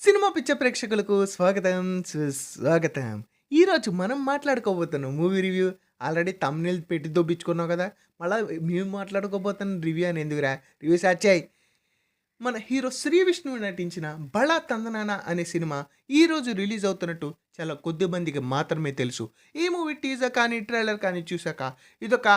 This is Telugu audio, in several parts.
సినిమా పిచ్చ ప్రేక్షకులకు స్వాగతం, సుస్వాగతం. ఈరోజు మనం మాట్లాడుకోబోతున్న మూవీ రివ్యూ ఆల్రెడీ థంబ్‌నెయిల్ పెట్టి దొబ్బించుకున్నాం కదా! మళ్ళా మేము మాట్లాడుకోబోతున్న రివ్యూ అని ఎందుకురా? రివ్యూ స్టార్ట్ చెయ్. మన హీరో 'శ్రీ విష్ణువు' నటించిన 'బళా తందనాన' అనే సినిమా ఈరోజు రిలీజ్ అవుతున్నట్టు చాలా కొద్ది మందికి మాత్రమే తెలుసు. ఈ మూవీ టీజర్ కానీ, ట్రైలర్ కానీ చూసాక ఇదొక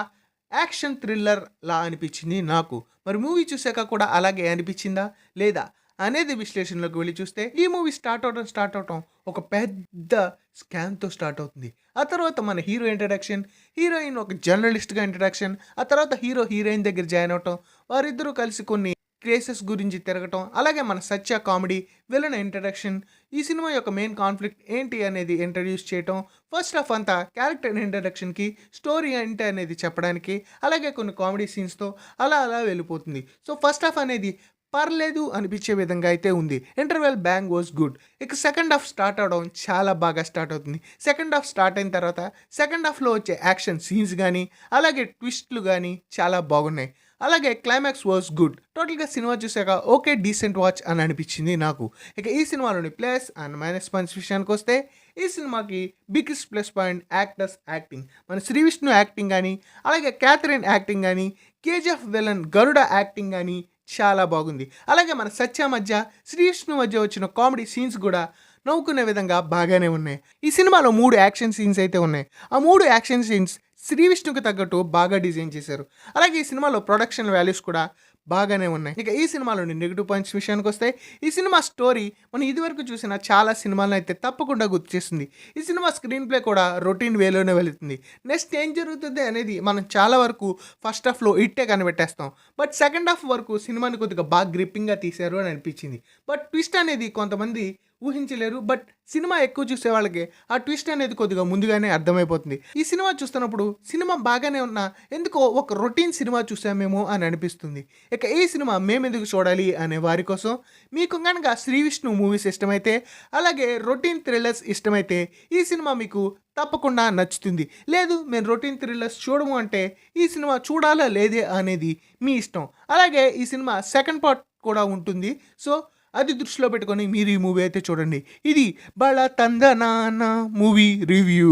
యాక్షన్ థ్రిల్లర్‌లా అనిపించింది నాకు. మరి మూవీ చూసాక కూడా అలాగే అనిపించిందా? లేదా? అనేది విశ్లేషణలోకి వెళ్లి చూస్తే ఈ మూవీ స్టార్ట్ అవటం ఒక పెద్ద స్కామ్‌తో స్టార్ట్ అవుతుంది. ఆ తర్వాత మన హీరో ఇంట్రడక్షన్, హీరోయిన్ ఒక జర్నలిస్ట్‌గా ఇంట్రడక్షన్, ఆ తర్వాత హీరో హీరోయిన్ దగ్గర జాయిన్ అవ్వటం, వారిద్దరూ కలిసి కొన్ని కేసెస్ గురించి తిరగటం, అలాగే మన సత్య కామెడీ, విలన్ ఇంట్రడక్షన్, ఈ సినిమా యొక్క మెయిన్ కాన్ఫ్లిక్ట్ ఏంటి అనేది ఇంట్రడ్యూస్ చేయటం, ఫస్ట్ హాఫ్ అంతా క్యారెక్టర్ ఇంట్రడక్షన్‌కి, స్టోరీ ఏంటి అనేది చెప్పడానికి, అలాగే కొన్ని కామెడీ సీన్స్‌తో అలా వెళ్ళిపోతుంది. సో, ఫస్ట్ హాఫ్ అనేది పర్లేదు అనిపించే విధంగా అయితే ఉంది. Interval bang was good. ఇక సెకండ్ హాఫ్ స్టార్ట్ అవ్వడం చాలా బాగా స్టార్ట్ అవుతుంది. సెకండ్ హాఫ్ స్టార్ట్ అయిన తర్వాత సెకండ్ హాఫ్‌లో వచ్చే యాక్షన్ సీన్స్ గానీ, అలాగే ట్విస్ట్‌లు గానీ చాలా బాగున్నాయి. అలాగే క్లైమాక్స్ వాస్ గుడ్. టోటల్‌గా సినిమా చూసాక ఓకే డీసెంట్ వాచ్ అని అనిపించింది నాకు. ఇక ఈ సినిమాలోని ప్లస్ అండ్ మైనస్ పాయింట్స్ విషయానికొస్తే ఈ సినిమాకి biggest plus point actors acting. మన 'శ్రీ విష్ణు' యాక్టింగ్ గానీ, అలాగే క్యాథరిన్ యాక్టింగ్ గానీ, 'కేజీఎఫ్' విలన్ గరుడ యాక్టింగ్ గానీ చాలా బాగుంది. అలాగే మన సత్య మధ్య, శ్రీ విష్ణు మధ్య వచ్చిన కామెడీ సీన్స్ గూడా నవ్వుకునే విధంగా బాగానే ఉన్నాయి. ఈ సినిమాలో 3 యాక్షన్ సీన్స్ అయితే ఉన్నాయి. ఆ 3 యాక్షన్ సీన్స్ శ్రీ విష్ణుకి తగ్గట్టు బాగా డిజైన్ చేశారు. అలాగే ఈ సినిమాలో ప్రొడక్షన్ వాల్యూస్ కూడా బాగానే ఉన్నాయి. ఇక ఈ సినిమాలోని నెగెటివ్ పాయింట్స్ విషయానికొస్తే ఈ సినిమా స్టోరీ మనం ఇదివరకు చూసిన చాలా సినిమాలను అయితే తప్పకుండా గుర్తు చేస్తుంది. ఈ సినిమా స్క్రీన్ ప్లే కూడా రొటీన్ వేలోనే వెళుతుంది. నెక్స్ట్ ఏం జరుగుతుంది అనేది మనం చాలా వరకు ఫస్ట్ హాఫ్‌లో ఇట్టే కనిపెట్టేస్తాం. బట్ సెకండ్ హాఫ్ వరకు సినిమాని కొద్దిగా బాగా గ్రిప్పింగ్‌గా తీశారు అని అనిపించింది. బట్ ట్విస్ట్ అనేది కొంతమంది ఊహించలేరు. బట్ సినిమా ఎక్కువ చూసే వాళ్ళకి ఆ ట్విస్ట్ అనేది కొద్దిగా ముందుగానే అర్థమైపోతుంది. ఈ సినిమా చూస్తున్నప్పుడు సినిమా బాగానే ఉన్నా ఎందుకో ఒక రొటీన్ సినిమా చూసామేమో అని అనిపిస్తుంది. ఇక ఈ సినిమా మేమెందుకు చూడాలి అనే వారి కోసం మీకు గనక 'శ్రీ విష్ణు' మూవీస్ ఇష్టమైతే, అలాగే రొటీన్ థ్రిల్లర్స్ ఇష్టమైతే ఈ సినిమా మీకు తప్పకుండా నచ్చుతుంది. లేదు మేము రొటీన్ థ్రిల్లర్స్ చూడము అంటే ఈ సినిమా చూడాలా లేదే అనేది మీ ఇష్టం. అలాగే ఈ సినిమా సెకండ్ పార్ట్ కూడా ఉంటుంది. సో, అది దృష్టిలో పెట్టుకొని మీరు ఈ మూవీ అయితే చూడండి. ఇది 'బళా తందనాన' మూవీ రివ్యూ.